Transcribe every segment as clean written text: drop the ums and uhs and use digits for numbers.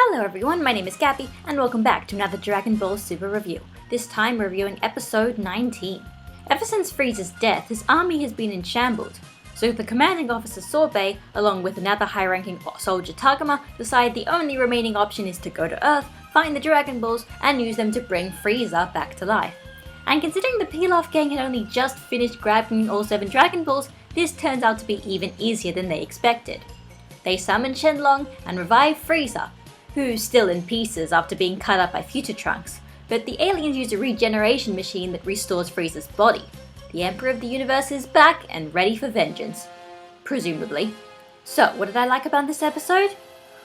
Hello everyone, my name is Gabby, and welcome back to another Dragon Ball Super review, this time reviewing episode 19. Ever since Frieza's death, his army has been in shambles, so the commanding officer Sorbet, along with another high-ranking soldier Tagoma, decide the only remaining option is to go to Earth, find the Dragon Balls, and use them to bring Frieza back to life. And considering the Pilaf gang had only just finished grabbing all 7 Dragon Balls, this turns out to be even easier than they expected. They summon Shenlong and revive Frieza, who's still in pieces after being cut up by Future Trunks, but the aliens use a regeneration machine that restores Frieza's body. The Emperor of the Universe is back and ready for vengeance. Presumably. So, what did I like about this episode?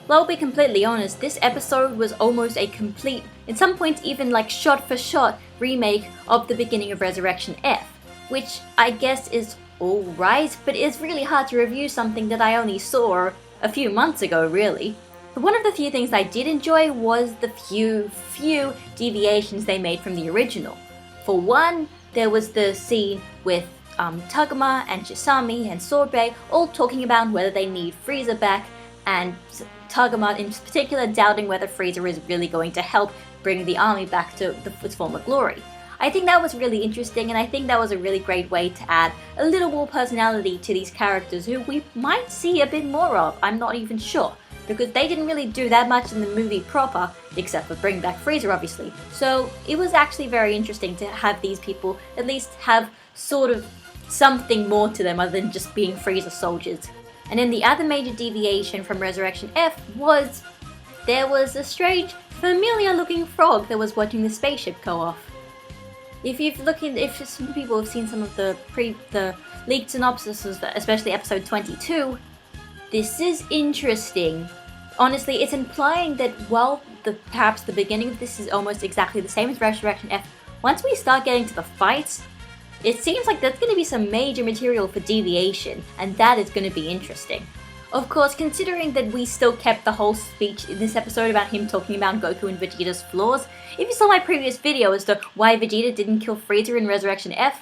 Well, I'll be completely honest, this episode was almost a complete, at some points even like shot-for-shot, remake of the beginning of Resurrection F, which I guess is alright, but it's really hard to review something that I only saw a few months ago, really. But one of the few things I did enjoy was the few deviations they made from the original. For one, there was the scene with Tagoma and Chisame and Sorbet all talking about whether they need Frieza back, and Tagoma in particular doubting whether Frieza is really going to help bring the army back to its former glory. I think that was really interesting, and I think that was a really great way to add a little more personality to these characters who we might see a bit more of, I'm not even sure, because they didn't really do that much in the movie proper, except for bring back Frieza obviously. So it was actually very interesting to have these people at least have sort of something more to them other than just being Frieza soldiers. And then the other major deviation from Resurrection F was there was a strange, familiar looking frog that was watching the spaceship go off. If some people have seen some of the leaked synopsis, especially episode 22, this is interesting. Honestly, it's implying that while perhaps the beginning of this is almost exactly the same as Resurrection F, once we start getting to the fights, it seems like there's going to be some major material for deviation, and that is going to be interesting. Of course, considering that we still kept the whole speech in this episode about him talking about Goku and Vegeta's flaws, if you saw my previous video as to why Vegeta didn't kill Frieza in Resurrection F,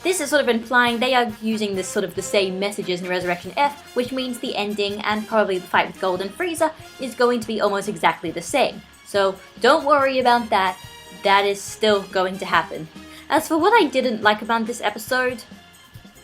this is sort of implying they are using this sort of the same messages in Resurrection F, which means the ending and probably the fight with Golden Frieza is going to be almost exactly the same. So don't worry about that, that is still going to happen. As for what I didn't like about this episode,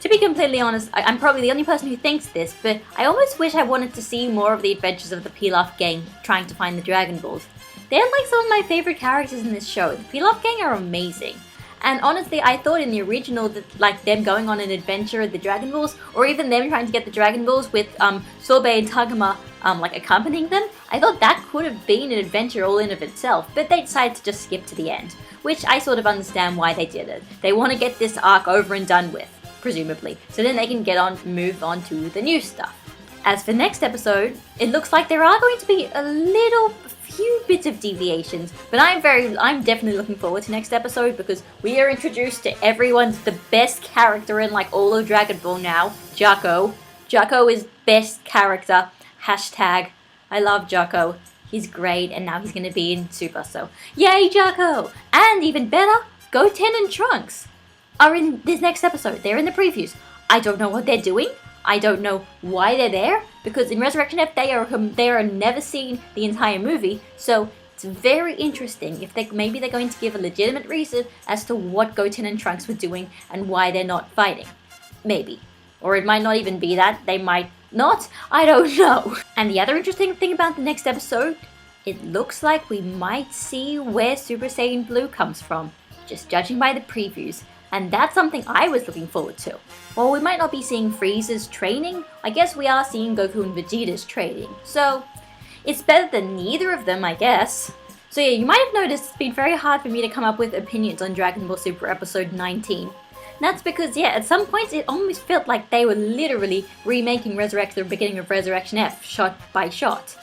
to be completely honest, I'm probably the only person who thinks this, but I almost wish I wanted to see more of the adventures of the Pilaf gang trying to find the Dragon Balls. They're like some of my favorite characters in this show. The Pilaf gang are amazing. And honestly, I thought in the original that like them going on an adventure with the Dragon Balls, or even them trying to get the Dragon Balls with Sorbet and Tagoma like accompanying them, I thought that could have been an adventure all in of itself, but they decided to just skip to the end, which I sort of understand why they did it. They want to get this arc over and done with, presumably, so then they can move on to the new stuff. As for next episode, it looks like there are going to be a few bits of deviations, but I'm definitely looking forward to next episode because we are introduced to the best character in like all of Dragon Ball now, Jaco. Jaco is best character, hashtag, I love Jaco. He's great, and now he's gonna be in Super, so yay Jaco! And even better, Goten and Trunks are in this next episode. They're in the previews. I don't know what they're doing. I don't know why they're there, because in Resurrection F they are never seen the entire movie, so it's very interesting if maybe they're going to give a legitimate reason as to what Goten and Trunks were doing and why they're not fighting. Maybe. Or it might not even be that, they might not, I don't know. And the other interesting thing about the next episode, it looks like we might see where Super Saiyan Blue comes from, just judging by the previews. And that's something I was looking forward to. While we might not be seeing Frieza's training, I guess we are seeing Goku and Vegeta's training. So, it's better than neither of them, I guess. So yeah, you might have noticed it's been very hard for me to come up with opinions on Dragon Ball Super Episode 19. And that's because, yeah, at some points it almost felt like they were literally remaking the beginning of Resurrection F, shot by shot.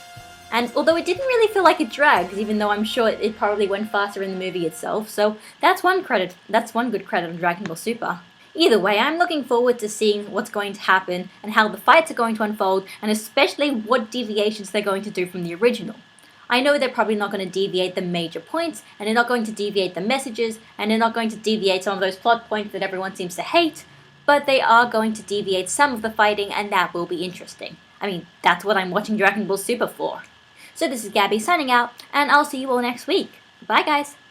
And although it didn't really feel like it dragged, even though I'm sure it probably went faster in the movie itself, so that's one good credit on Dragon Ball Super. Either way, I'm looking forward to seeing what's going to happen and how the fights are going to unfold, and especially what deviations they're going to do from the original. I know they're probably not going to deviate the major points, and they're not going to deviate the messages, and they're not going to deviate some of those plot points that everyone seems to hate, but they are going to deviate some of the fighting, and that will be interesting. I mean, that's what I'm watching Dragon Ball Super for. So this is Gabby signing out, and I'll see you all next week. Bye guys!